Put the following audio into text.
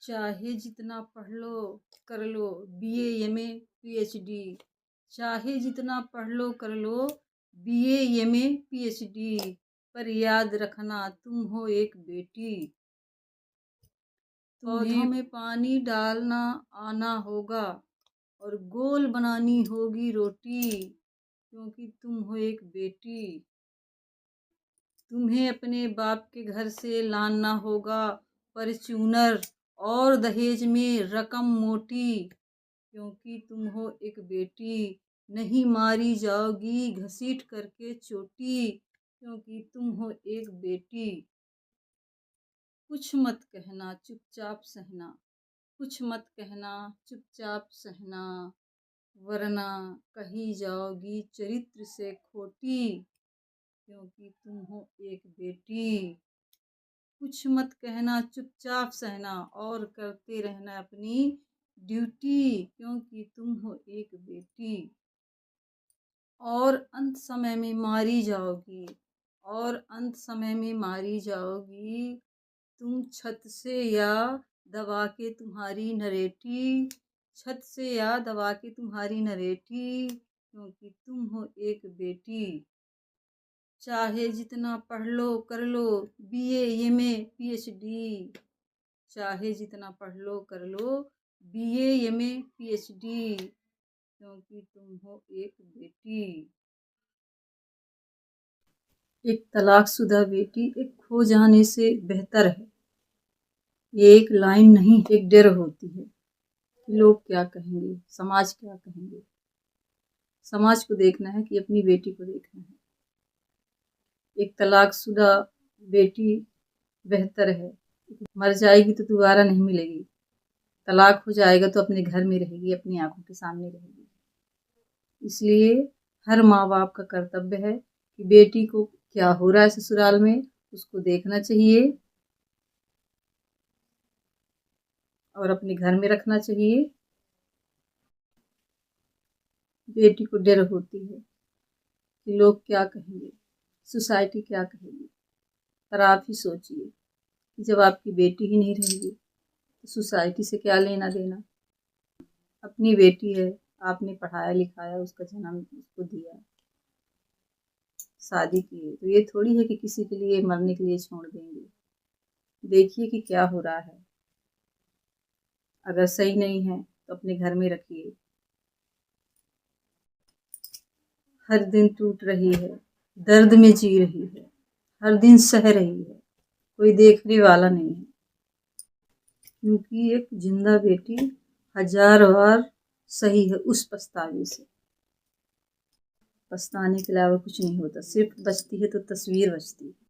चाहे जितना पढ़ लो कर लो बीए एमए पीएचडी। चाहे जितना पढ़ लो कर लो बीए एमए पीएचडी, पर याद रखना तुम हो एक बेटी। पौधों में पानी डालना आना होगा और गोल बनानी होगी रोटी, क्योंकि तुम हो एक बेटी। तुम्हें अपने बाप के घर से लाना होगा फॉर्च्यूनर और दहेज में रकम मोटी, क्योंकि तुम हो एक बेटी। नहीं मारी जाओगी घसीट करके चोटी, क्योंकि तुम हो एक बेटी। कुछ मत कहना चुपचाप सहना, कुछ मत कहना चुपचाप सहना, वरना कही जाओगी चरित्र से खोटी, क्योंकि तुम हो एक बेटी। कुछ मत कहना चुपचाप सहना और करते रहना अपनी ड्यूटी, क्योंकि तुम हो एक बेटी। और अंत समय में मारी जाओगी, और अंत समय में मारी जाओगी तुम छत से या दबा के तुम्हारी नरेटी, छत से या दबा के तुम्हारी नरेटी, क्योंकि तुम हो एक बेटी। चाहे जितना पढ़ लो कर लो बीए एमए पीएचडी। चाहे जितना पढ़ लो कर लो बीए एमए पीएचडी, क्योंकि तुम हो एक बेटी। एक तलाकशुदा बेटी एक खो जाने से बेहतर है। ये एक लाइन नहीं, एक डर होती है कि लोग क्या कहेंगे, समाज क्या कहेंगे। समाज को देखना है कि अपनी बेटी को देखना है। एक तलाकशुदा बेटी बेहतर है। मर जाएगी तो दोबारा नहीं मिलेगी, तलाक हो जाएगा तो अपने घर में रहेगी, अपनी आंखों के सामने रहेगी। इसलिए हर माँ बाप का कर्तव्य है कि बेटी को क्या हो रहा है ससुराल में उसको देखना चाहिए और अपने घर में रखना चाहिए। बेटी को डर होती है कि लोग क्या कहेंगे, सोसाइटी क्या कहेगी। पर आप ही सोचिए कि जब आपकी बेटी ही नहीं रहेगी तो सोसाइटी से क्या लेना देना। अपनी बेटी है, आपने पढ़ाया लिखाया, उसका जन्म उसको दिया, शादी की है, तो ये थोड़ी है कि किसी के लिए मरने के लिए छोड़ देंगे। देखिए कि क्या हो रहा है। अगर सही नहीं है तो अपने घर में रखिए। हर दिन टूट रही है, दर्द में जी रही है, हर दिन सह रही है, कोई देखने वाला नहीं है, क्योंकि एक जिंदा बेटी हजार बार सही है उस पछतावे से। पछताने के अलावा कुछ नहीं होता, सिर्फ बचती है तो तस्वीर बचती है।